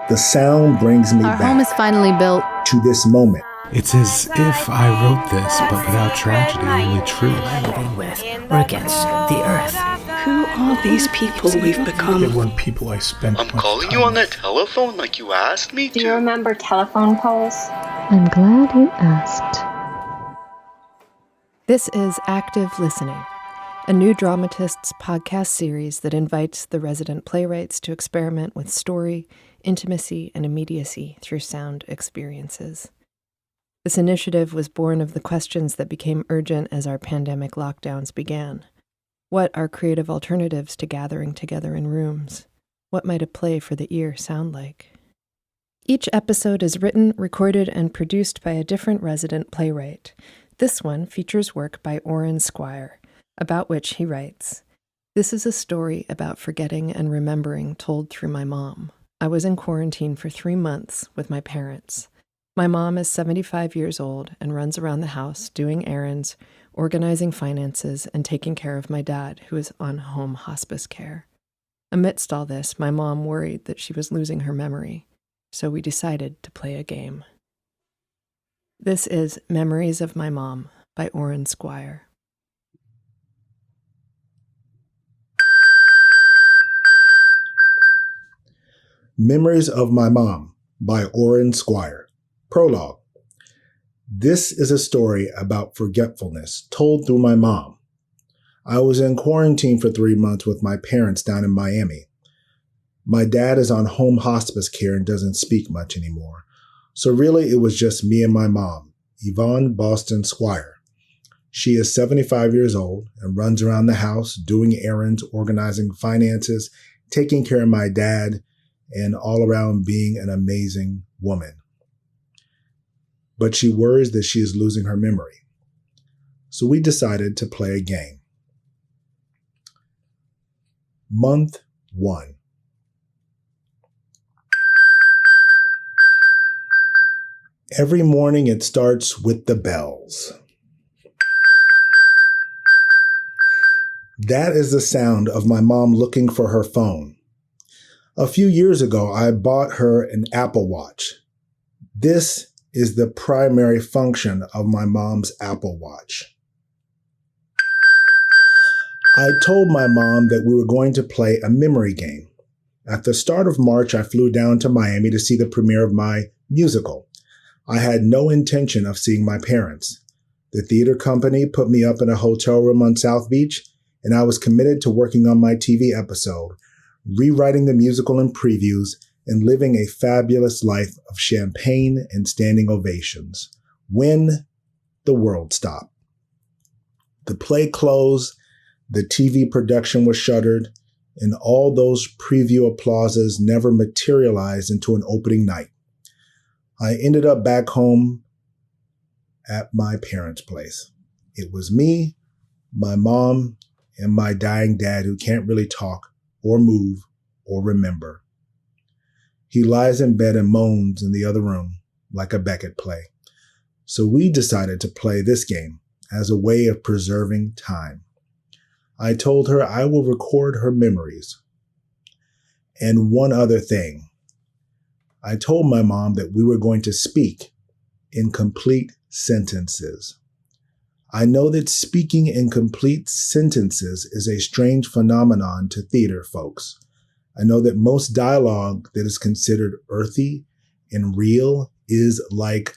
The sound brings me Our back home is finally built. to this moment. It's as if I wrote this, but without tragedy, only truth. Living with or against the earth. Who are these people we've become? They weren't people I spent I'm calling you on the telephone like you asked me to. Do you remember telephone poles? I'm glad you asked. This is Active Listening, a New Dramatists podcast series that invites the resident playwrights to experiment with story, intimacy, and immediacy through sound experiences. This initiative was born of the questions that became urgent as our pandemic lockdowns began. What are creative alternatives to gathering together in rooms? What might a play for the ear sound like? Each episode is written, recorded, and produced by a different resident playwright. This one features work by Oren Squire, about which he writes, "This is a story about forgetting and remembering told through my mom. I was in quarantine for 3 months with my parents. My mom is 75 years old and runs around the house doing errands, organizing finances, and taking care of my dad, who is on home hospice care. Amidst all this, my mom worried that she was losing her memory, so we decided to play a game." This is Memories of My Mom by Oren Squire. Memories of My Mom by Oren Squire. Prologue. This is a story about forgetfulness told through my mom. I was in quarantine for 3 months with my parents down in Miami. My dad is on home hospice care and doesn't speak much anymore. So really, it was just me and my mom, Yvonne Boston Squire. She is 75 years old and runs around the house doing errands, organizing finances, taking care of my dad, and all around being an amazing woman. But she worries that she is losing her memory. So we decided to play a game. Month 1. Every morning it starts with the bells. That is the sound of my mom looking for her phone. A few years ago, I bought her an Apple Watch. This is the primary function of my mom's Apple Watch. I told my mom that we were going to play a memory game. At the start of March, I flew down to Miami to see the premiere of my musical. I had no intention of seeing my parents. The theater company put me up in a hotel room on South Beach, and I was committed to working on my TV episode, rewriting the musical in previews, and living a fabulous life of champagne and standing ovations. When the world stopped. The play closed, the TV production was shuttered, and all those preview applauses never materialized into an opening night. I ended up back home at my parents' place. It was me, my mom, and my dying dad who can't really talk or move or remember. He lies in bed and moans in the other room like a Beckett play. So we decided to play this game as a way of preserving time. I told her I will record her memories. And one other thing. I told my mom that we were going to speak in complete sentences. I know that speaking in complete sentences is a strange phenomenon to theater folks. I know that most dialogue that is considered earthy and real is like,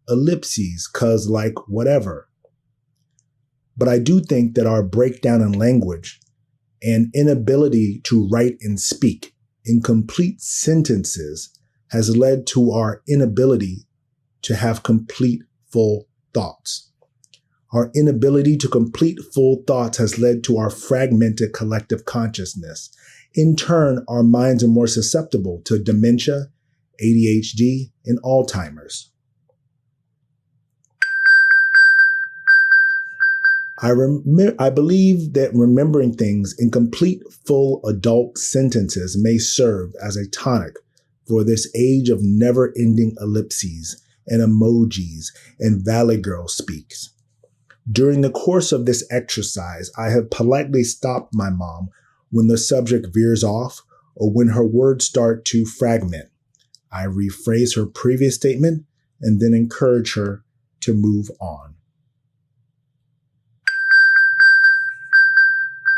ellipses, 'cause like whatever. But I do think that our breakdown in language and inability to write and speak in complete sentences has led to our inability to have complete, full thoughts. Our inability to complete full thoughts has led to our fragmented collective consciousness. In turn, our minds are more susceptible to dementia, ADHD, and Alzheimer's. I believe that remembering things in complete, full adult sentences may serve as a tonic for this age of never-ending ellipses and emojis and Valley Girl speaks. During the course of this exercise, I have politely stopped my mom when the subject veers off or when her words start to fragment. I rephrase her previous statement and then encourage her to move on.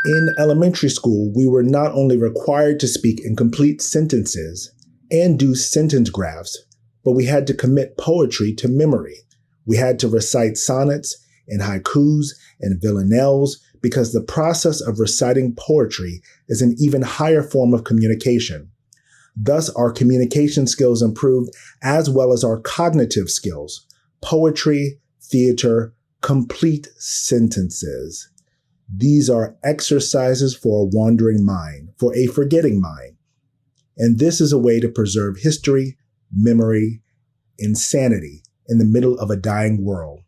In elementary school, we were not only required to speak in complete sentences and do sentence graphs, but we had to commit poetry to memory. We had to recite sonnets and haikus and villanelles because the process of reciting poetry is an even higher form of communication. Thus, our communication skills improved as well as our cognitive skills. Poetry, theater, complete sentences. These are exercises for a wandering mind, for a forgetting mind. And this is a way to preserve history, memory, insanity in the middle of a dying world.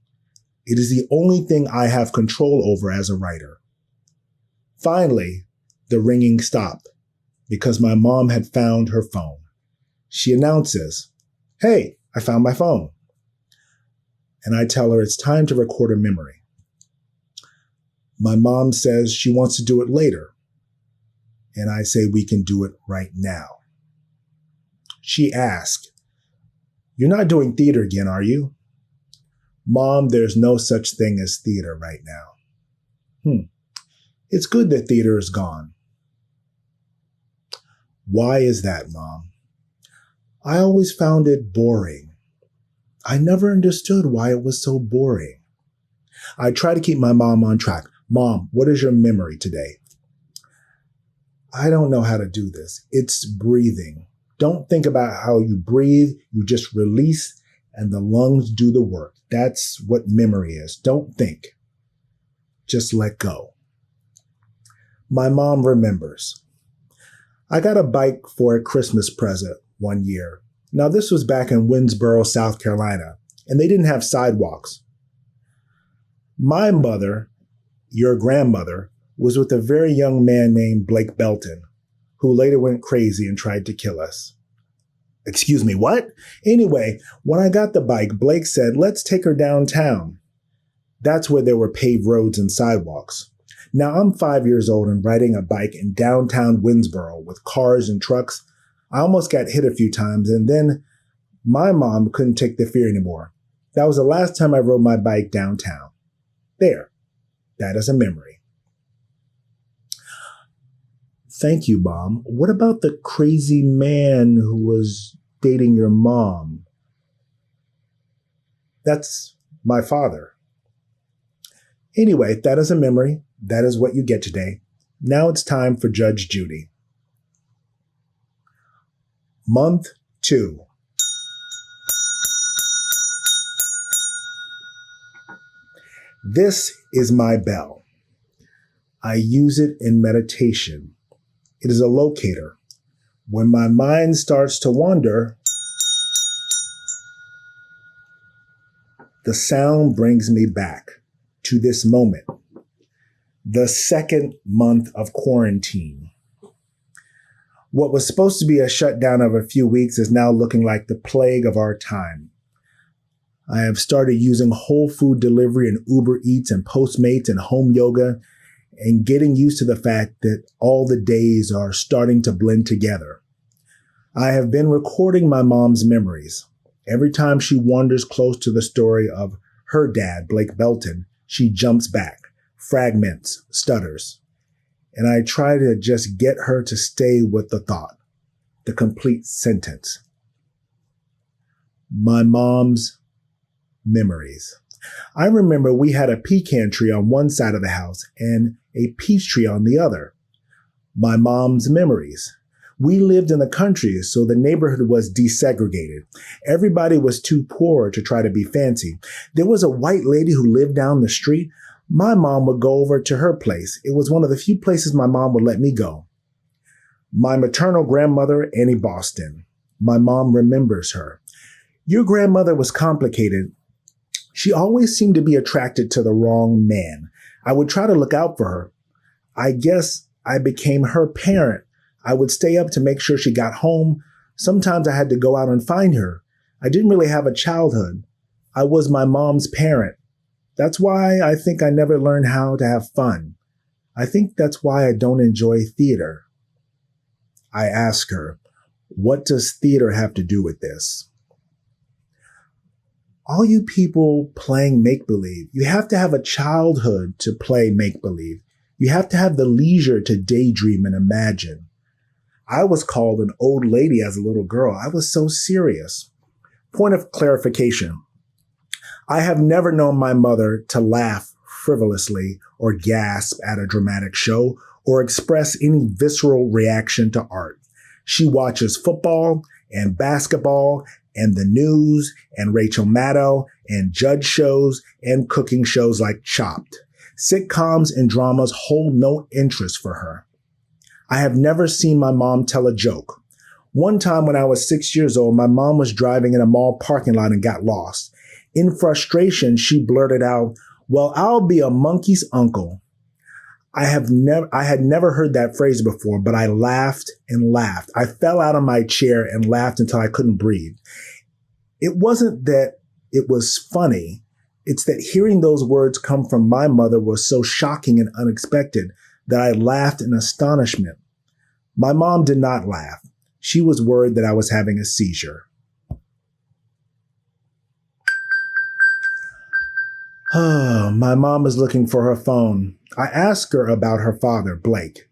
It is the only thing I have control over as a writer. Finally, the ringing stopped because my mom had found her phone. She announces, "Hey, I found my phone." And I tell her it's time to record a memory. My mom says she wants to do it later. And I say we can do it right now. She asks, "You're not doing theater again, are you?" "Mom, there's no such thing as theater right now." It's good that theater is gone. "Why is that, Mom?" "I always found it boring. I never understood why it was so boring." I try to keep my mom on track. "Mom, what is your memory today?" "I don't know how to do this. It's breathing. Don't think about how you breathe. You just release and the lungs do the work. That's what memory is. Don't think. Just let go." My mom remembers. I got a bike for a Christmas present one year. Now, this was back in Winnsboro, South Carolina, and they didn't have sidewalks. My mother, your grandmother, was with a very young man named Blake Belton, who later went crazy and tried to kill us. Excuse me, what? Anyway, when I got the bike, Blake said, "Let's take her downtown." That's where there were paved roads and sidewalks. Now I'm 5 years old and riding a bike in downtown Winnsboro with cars and trucks. I almost got hit a few times, and then my mom couldn't take the fear anymore. That was the last time I rode my bike downtown. There. That is a memory. Thank you, Mom. What about the crazy man who was dating your mom? That's my father. Anyway, that is a memory. That is what you get today. Now it's time for Judge Judy. Month 2. This is my bell. I use it in meditation. It is a locator. When my mind starts to wander, the sound brings me back to this moment, the second month of quarantine. What was supposed to be a shutdown of a few weeks is now looking like the plague of our time. I have started using whole food delivery and Uber Eats and Postmates and home yoga and getting used to the fact that all the days are starting to blend together. I have been recording my mom's memories. Every time she wanders close to the story of her dad, Blake Belton, she jumps back, fragments, stutters. And I try to just get her to stay with the thought, the complete sentence. My mom's memories. I remember we had a pecan tree on one side of the house and a peach tree on the other. My mom's memories. We lived in the country, so the neighborhood was desegregated. Everybody was too poor to try to be fancy. There was a white lady who lived down the street. My mom would go over to her place. It was one of the few places my mom would let me go. My maternal grandmother, Annie Boston. My mom remembers her. Your grandmother was complicated. She always seemed to be attracted to the wrong man. I would try to look out for her. I guess I became her parent. I would stay up to make sure she got home. Sometimes I had to go out and find her. I didn't really have a childhood. I was my mom's parent. That's why I think I never learned how to have fun. I think that's why I don't enjoy theater. I ask her, what does theater have to do with this? All you people playing make-believe, you have to have a childhood to play make-believe. You have to have the leisure to daydream and imagine. I was called an old lady as a little girl. I was so serious. Point of clarification. I have never known my mother to laugh frivolously or gasp at a dramatic show or express any visceral reaction to art. She watches football and basketball and the news and Rachel Maddow and judge shows and cooking shows like Chopped. Sitcoms and dramas hold no interest for her. I have never seen my mom tell a joke. One time when I was 6 years old, my mom was driving in a mall parking lot and got lost. In frustration, she blurted out, "Well, I'll be a monkey's uncle." I had never heard that phrase before, but I laughed and laughed. I fell out of my chair and laughed until I couldn't breathe. It wasn't that it was funny. It's that hearing those words come from my mother was so shocking and unexpected that I laughed in astonishment. My mom did not laugh. She was worried that I was having a seizure. My mom is looking for her phone. I ask her about her father, Blake,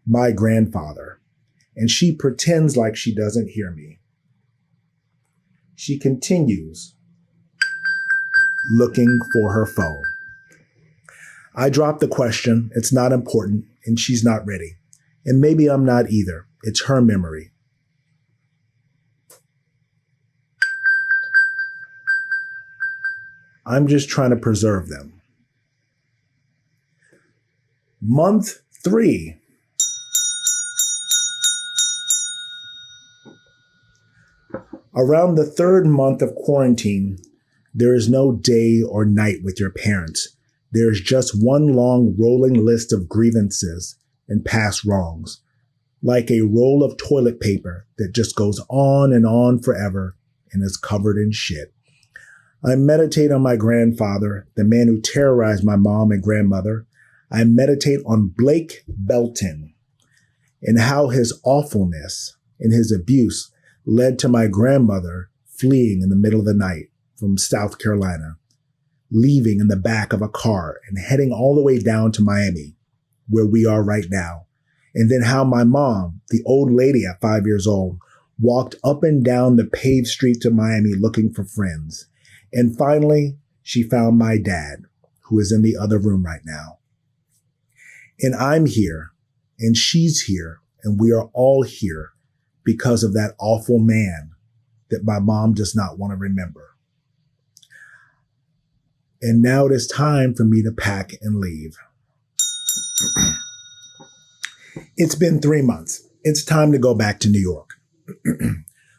my grandfather, and she pretends like she doesn't hear me. She continues looking for her phone. I drop the question. It's not important, and she's not ready. And maybe I'm not either. It's her memory. I'm just trying to preserve them. Month 3. Around the 3rd month of quarantine, there is no day or night with your parents. There's just one long rolling list of grievances and past wrongs, like a roll of toilet paper that just goes on forever and is covered in shit. I meditate on my grandfather, the man who terrorized my mom and grandmother. I meditate on Blake Belton and how his awfulness and his abuse led to my grandmother fleeing in the middle of the night from South Carolina, leaving in the back of a car and heading all the way down to Miami, where we are right now. And then how my mom, the old lady at 5 years old, walked up and down the paved streets of Miami looking for friends. And finally, she found my dad, who is in the other room right now. And I'm here, and she's here, and we are all here because of that awful man that my mom does not want to remember. And now it is time for me to pack and leave. It's been 3 months. It's time to go back to New York.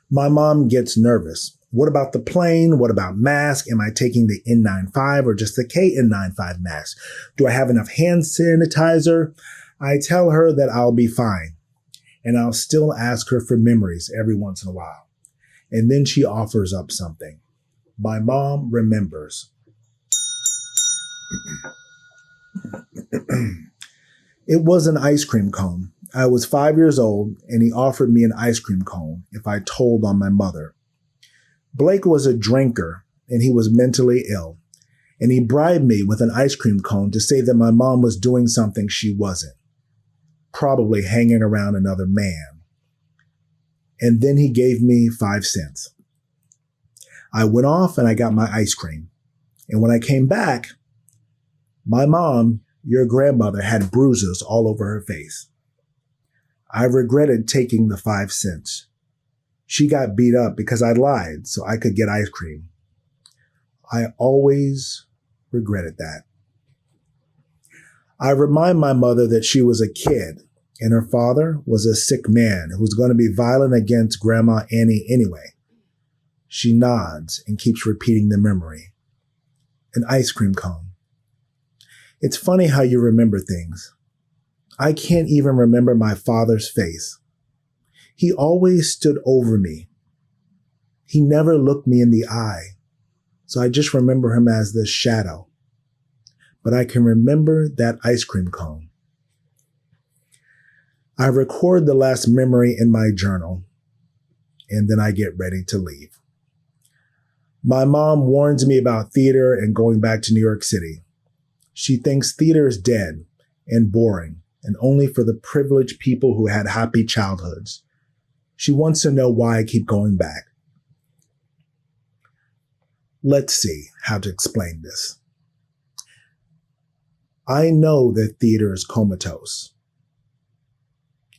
My mom gets nervous. What about the plane? What about mask? Am I taking the N95 or just the KN95 mask? Do I have enough hand sanitizer? I tell her that I'll be fine. And I'll still ask her for memories every once in a while. And then she offers up something. My mom remembers. It was an ice cream cone. I was 5 years old, and he offered me an ice cream cone if I told on my mother. Blake was a drinker, and he was mentally ill, and he bribed me with an ice cream cone to say that my mom was doing something she wasn't, probably hanging around another man. And then he gave me 5 cents. I went off and I got my ice cream. And when I came back, my mom, your grandmother, had bruises all over her face. I regretted taking the 5 cents. She got beat up because I lied so I could get ice cream. I always regretted that. I remind my mother that she was a kid and her father was a sick man who was going to be violent against Grandma Annie anyway. She nods and keeps repeating the memory. An ice cream cone. It's funny how you remember things. I can't even remember my father's face. He always stood over me. He never looked me in the eye, so I just remember him as this shadow. But I can remember that ice cream cone. I record the last memory in my journal, and then I get ready to leave. My mom warns me about theater and going back to New York City. She thinks theater is dead and boring and only for the privileged people who had happy childhoods. She wants to know why I keep going back. Let's see how to explain this. I know that theater is comatose,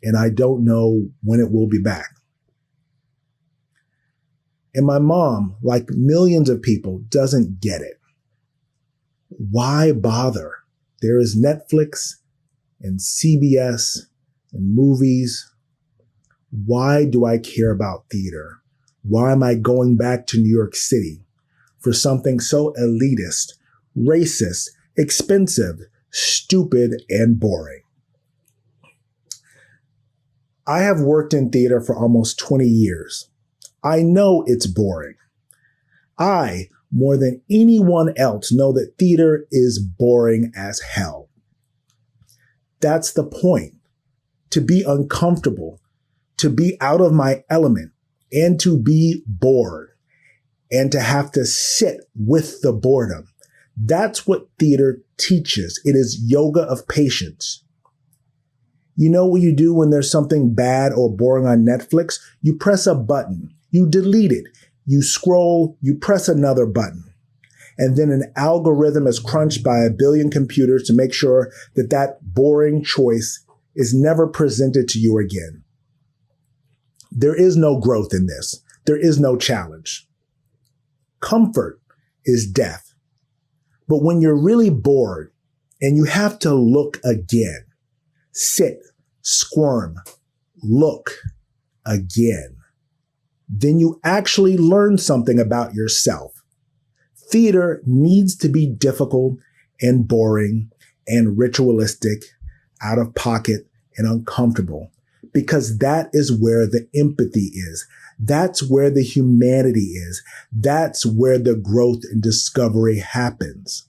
and I don't know when it will be back. And my mom, like millions of people, doesn't get it. Why bother? There is Netflix and CBS and movies. Why do I care about theater? Why am I going back to New York City for something so elitist, racist, expensive, stupid, and boring? I have worked in theater for almost 20 years. I know it's boring. I, more than anyone else, know that theater is boring as hell. That's the point. To be uncomfortable, to be out of my element, and to be bored, and to have to sit with the boredom. That's what theater teaches. It is yoga of patience. You know what you do when there's something bad or boring on Netflix? You press a button. You delete it. You scroll, you press another button. And then an algorithm is crunched by a billion computers to make sure that that boring choice is never presented to you again. There is no growth in this. There is no challenge. Comfort is death. But when you're really bored and you have to look again, sit, squirm, look again, then you actually learn something about yourself. Theater needs to be difficult and boring and ritualistic, out of pocket and uncomfortable, because that is where the empathy is. That's where the humanity is. That's where the growth and discovery happens.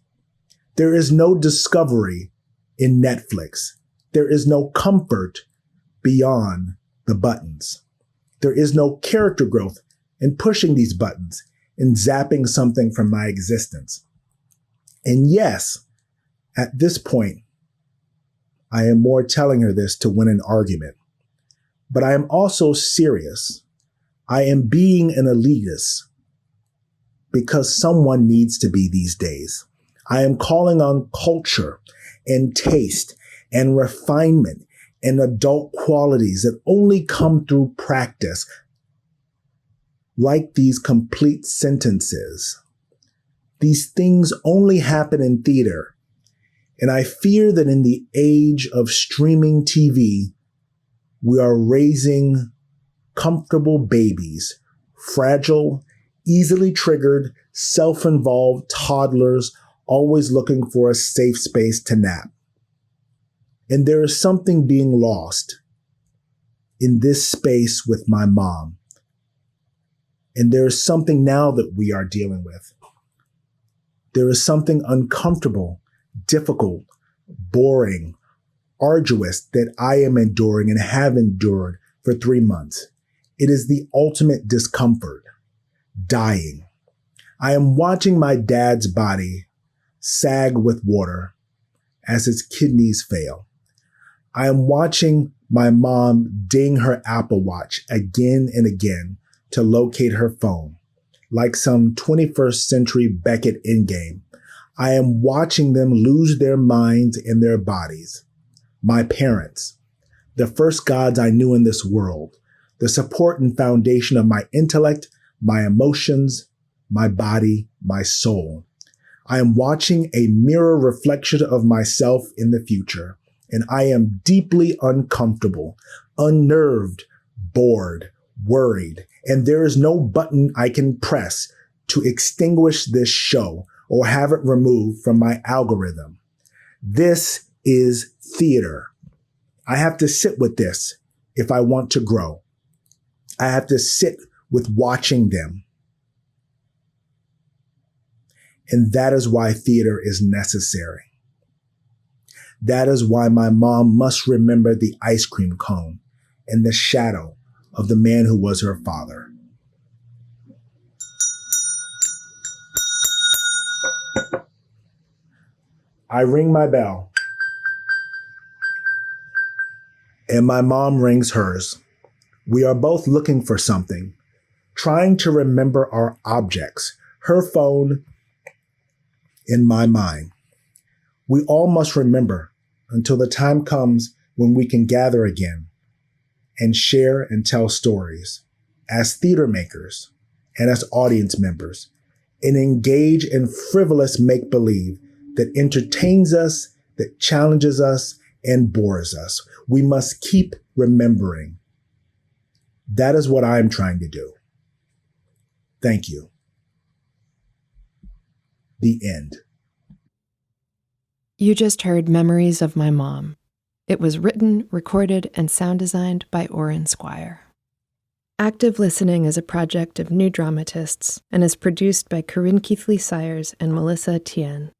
There is no discovery in Netflix. There is no comfort beyond the buttons. There is no character growth in pushing these buttons and zapping something from my existence. And yes, at this point, I am more telling her this to win an argument. But I am also serious. I am being an elitist because someone needs to be these days. I am calling on culture and taste and refinement and adult qualities that only come through practice, like these complete sentences. These things only happen in theater. And I fear that in the age of streaming TV, we are raising comfortable babies, fragile, easily triggered, self-involved toddlers, always looking for a safe space to nap. And there is something being lost in this space with my mom. And there is something now that we are dealing with. There is something uncomfortable, difficult, boring, arduous that I am enduring and have endured for 3 months. It is the ultimate discomfort, dying. I am watching my dad's body sag with water as his kidneys fail. I am watching my mom ding her Apple Watch again and again to locate her phone, like some 21st century Beckett endgame. I am watching them lose their minds and their bodies. My parents, the first gods I knew in this world, the support and foundation of my intellect, my emotions, my body, my soul. I am watching a mirror reflection of myself in the future, and I am deeply uncomfortable, unnerved, bored, worried, and there is no button I can press to extinguish this show or have it removed from my algorithm. This is theater. I have to sit with this if I want to grow. I have to sit with watching them. And that is why theater is necessary. That is why my mom must remember the ice cream cone and the shadow of the man who was her father. I ring my bell, and my mom rings hers. We are both looking for something, trying to remember our objects, her phone in my mind. We all must remember until the time comes when we can gather again and share and tell stories as theater makers and as audience members and engage in frivolous make-believe that entertains us, that challenges us, and bores us. We must keep remembering. That is what I'm trying to do. Thank you. The end. You just heard Memories of My Mom. It was written, recorded, and sound designed by Oren Squire. Active Listening is a project of New Dramatists and is produced by Corinne Keithley-Sires and Melissa Tien.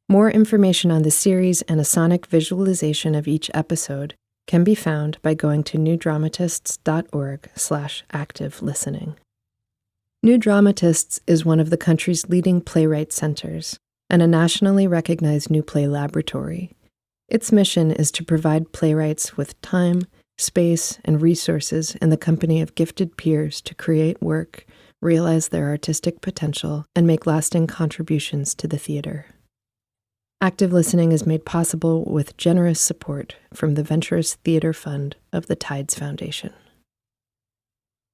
More information on the series and a sonic visualization of each episode can be found by going to newdramatists.org/active listening. New Dramatists is one of the country's leading playwright centers and a nationally recognized new play laboratory. Its mission is to provide playwrights with time, space, and resources in the company of gifted peers to create work, realize their artistic potential, and make lasting contributions to the theater. Active Listening is made possible with generous support from the Venturous Theater Fund of the Tides Foundation.